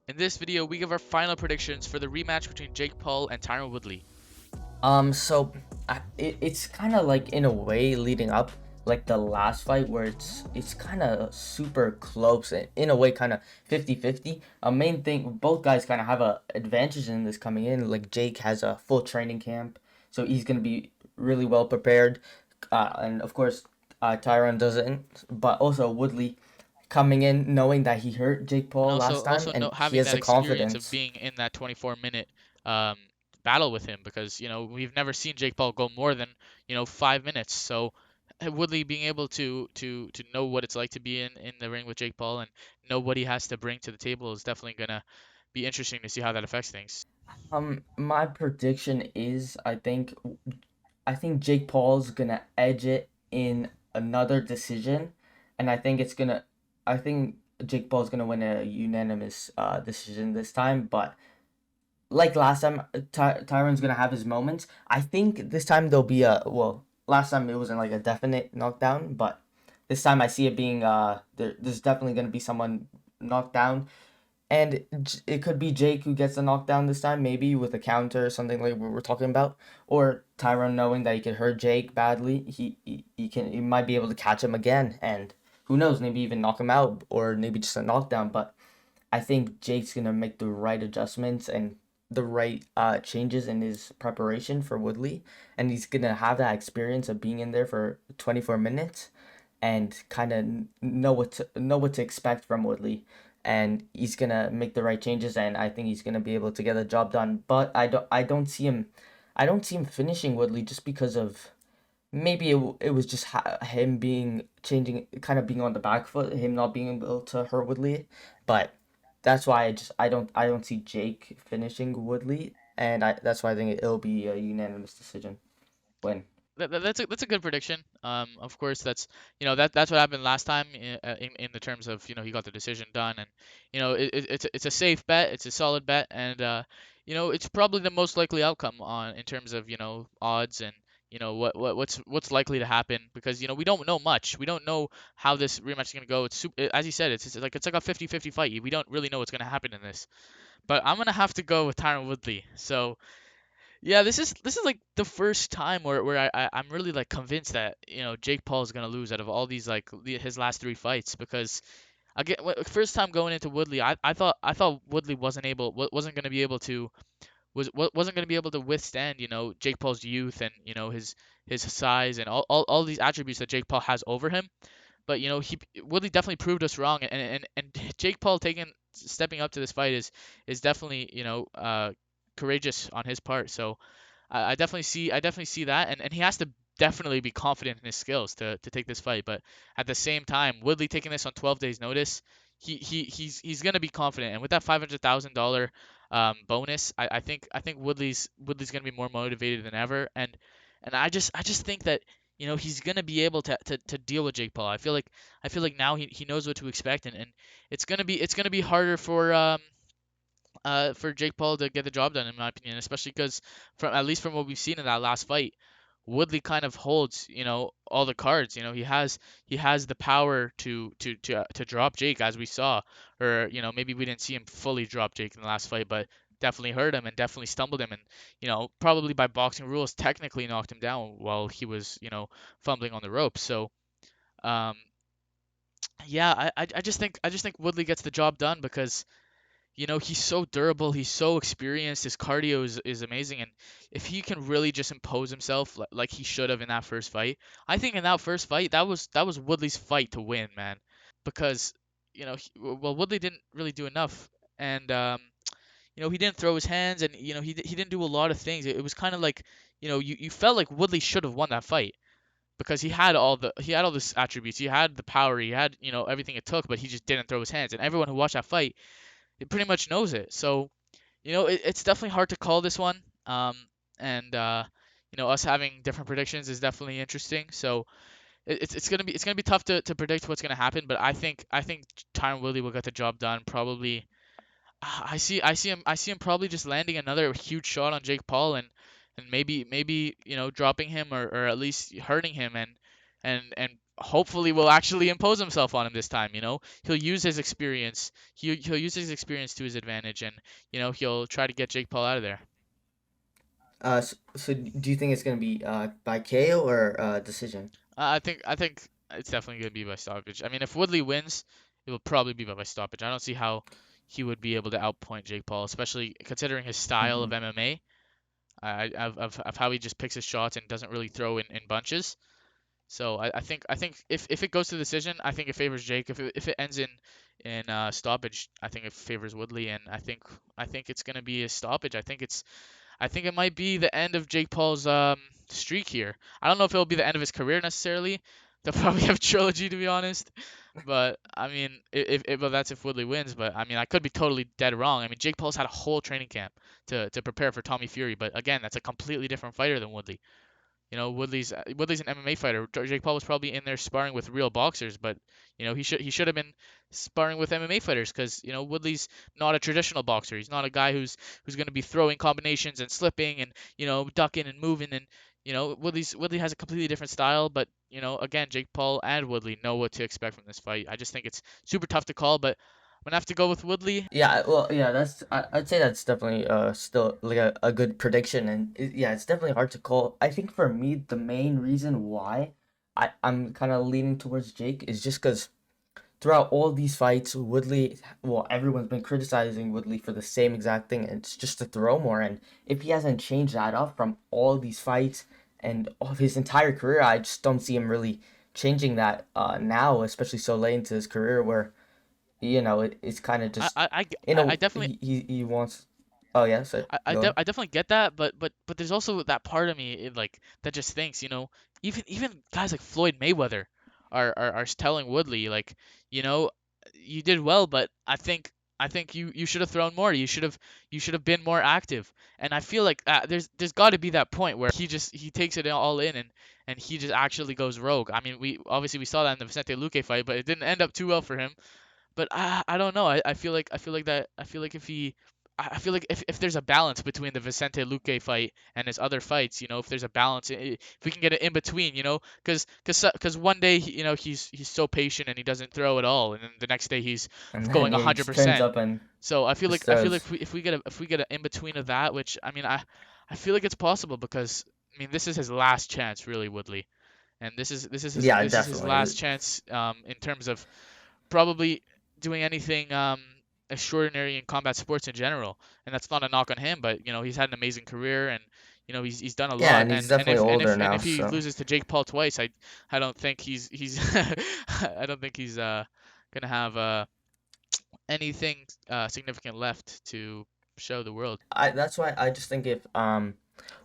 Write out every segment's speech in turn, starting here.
In this video, we give our final predictions for the rematch between Jake Paul and Tyron Woodley. It's kind of like in a way leading up like the last fight where it's kind of super close and in a way kind of 50-50. A main thing, both guys kind of have a advantage in this coming in. Like Jake has a full training camp, so he's gonna be really well prepared, and of course, Tyron doesn't. But also Woodley coming in knowing that he hurt Jake And Paul also last time, also no, and he having has that the experience of confidence. being in that 24-minute um, battle with him because we've never seen Jake Paul go more than 5 minutes. So Woodley being able to know what it's like to be in the ring with Jake Paul and know what he has to bring to the table is definitely gonna be interesting to see how that affects things. My prediction is I think Jake Paul's gonna edge it in another decision, and I think Jake Paul's gonna win a unanimous decision this time. But like last time, Tyron's gonna have his moments. I think this time there'll be a well. Last time it wasn't like a definite knockdown, but this time I see it being there's definitely gonna be someone knocked down, and it could be Jake who gets the knockdown this time, maybe with a counter or something like we were talking about, or Tyrone knowing that he could hurt Jake badly, he might be able to catch him again, and who knows, maybe even knock him out, or maybe just a knockdown. But I think Jake's gonna make the right adjustments and the right changes in his preparation for Woodley, and he's gonna have that experience of being in there for 24 minutes, and kind of know what to expect from Woodley, and he's gonna make the right changes, and I think he's gonna be able to get the job done. But I don't see him finishing Woodley just because of maybe it was just him being changing, kind of being on the back foot, him not being able to hurt Woodley. But that's why I don't see Jake finishing Woodley, and that's why I think it'll be a unanimous decision win. That's a good prediction. Of course, that's what happened last time in the terms of he got the decision done, and it's a safe bet, it's a solid bet, and it's probably the most likely outcome on in terms of odds and what's likely to happen because we don't know much. We don't know how this rematch is gonna go. It's super, as you said, it's like a 50-50 fight. We don't really know what's gonna happen in this, but I'm gonna have to go with Tyron Woodley. So. Yeah, this is like the first time where I'm really like convinced that Jake Paul is gonna lose out of all these like his last three fights because again first time going into Woodley I thought Woodley wasn't gonna be able to wasn't gonna be able to withstand Jake Paul's youth and his size and all these attributes that Jake Paul has over him, but he Woodley definitely proved us wrong, and Jake Paul taking stepping up to this fight is definitely courageous on his part. So I definitely see that, and he has to definitely be confident in his skills to take this fight. But at the same time, Woodley taking this on 12 days notice, he's gonna be confident, and with that $500,000 bonus, I think Woodley's gonna be more motivated than ever, and I just think that he's gonna be able to deal with Jake Paul. I feel like now he knows what to expect, and it's gonna be harder for Jake Paul to get the job done, in my opinion, especially because from at least from what we've seen in that last fight, Woodley kind of holds, all the cards. He has the power to drop Jake, as we saw, or maybe we didn't see him fully drop Jake in the last fight, but definitely hurt him and definitely stumbled him, and probably by boxing rules technically knocked him down while he was fumbling on the ropes. So um, yeah, I just think Woodley gets the job done because he's so durable, he's so experienced, his cardio is amazing, and if he can really just impose himself like he should have in that first fight, I think in that first fight, that was Woodley's fight to win, man. Because, well, Woodley didn't really do enough, and he didn't throw his hands, and he didn't do a lot of things. It was kind of like, you felt like Woodley should have won that fight because he had all this attributes, he had the power, he had everything it took, but he just didn't throw his hands, and everyone who watched that fight, it pretty much knows it. So it's definitely hard to call this one. And us having different predictions is definitely interesting. So it's gonna be tough to predict what's gonna happen. But I think Tyron Woodley will get the job done. Probably, I see him probably just landing another huge shot on Jake Paul and maybe dropping him or at least hurting him and hopefully will actually impose himself on him this time. He'll use his experience. He'll use his experience to his advantage, and he'll try to get Jake Paul out of there. So do you think it's gonna be by KO or decision? I think it's definitely gonna be by stoppage. I mean, if Woodley wins, it will probably be by stoppage. I don't see how he would be able to outpoint Jake Paul, especially considering his style Mm-hmm. of MMA. Of how he just picks his shots and doesn't really throw in bunches. So I think if it goes to decision, I think it favors Jake. If it ends in stoppage, I think it favors Woodley, and I think it's gonna be a stoppage. I think it might be the end of Jake Paul's streak here. I don't know if it'll be the end of his career necessarily. They'll probably have a trilogy, to be honest. But I mean, if well, that's if Woodley wins. But I mean, I could be totally dead wrong. I mean, Jake Paul's had a whole training camp to prepare for Tommy Fury. But again, that's a completely different fighter than Woodley. Woodley's an MMA fighter. Jake Paul was probably in there sparring with real boxers, but he should have been sparring with MMA fighters because Woodley's not a traditional boxer. He's not a guy who's going to be throwing combinations and slipping and ducking and moving, and Woodley has a completely different style. But again, Jake Paul and Woodley know what to expect from this fight. I just think it's super tough to call, but I'm gonna have to go with Woodley. Yeah, well, yeah, I'd say that's definitely still like a good prediction, and yeah, it's definitely hard to call. I think for me, the main reason why I'm kind of leaning towards Jake is just because throughout all these fights, Woodley, well, everyone's been criticizing Woodley for the same exact thing, and it's just to throw more. And if he hasn't changed that up from all these fights and all his entire career, I just don't see him really changing that now, especially so late into his career where it's kind of I just I I, you I know definitely he wants. Oh yeah, so go ahead. I definitely get that, but there's also that part of me like that just thinks, even guys like Floyd Mayweather are telling Woodley like, you know, you did well, but I think you should have thrown more. You should have been more active. And I feel like there's got to be that point where he takes it all in and he just actually goes rogue. I mean, we saw that in the Vicente Luque fight, but it didn't end up too well for him. But I don't know. I feel like I feel like if there's a balance between the Vicente Luque fight and his other fights, if there's a balance, if we can get it in between, because one day he's so patient and he doesn't throw at all, and then the next day he's And then going he just turns 100%. up and So just I feel like throws. if we get an in between of that, which I mean I feel like it's possible because I mean this is his last chance really, Woodley, and Yeah, this is his last definitely. chance in terms of probably doing anything extraordinary in combat sports in general. And that's not a knock on him, but he's had an amazing career and he's done a Yeah, lot. and And he's and definitely if and older if and now, if he so loses to Jake Paul twice, I don't think he's I don't think he's gonna have anything significant left to show the world. I that's why I just think if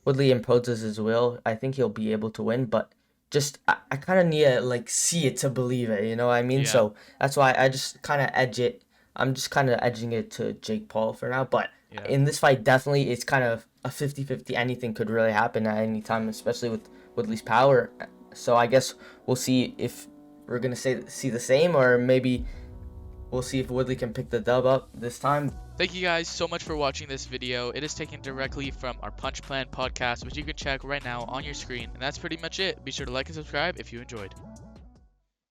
Woodley imposes his will, I think he'll be able to win. But just I kind of need to like see it to believe it. You know what I mean? Yeah, So that's why I just kind of edge it. I'm just kind of edging it to Jake Paul for now. But yeah. in this fight, definitely it's kind of a 50-50. Anything could really happen at any time, especially with Woodley's power. So I guess we'll see if we're gonna see the same, or maybe we'll see if Woodley can pick the dub up this time. Thank you guys so much for watching this video. It is taken directly from our Punch Plan podcast, which you can check right now on your screen. And that's pretty much it. Be sure to like and subscribe if you enjoyed.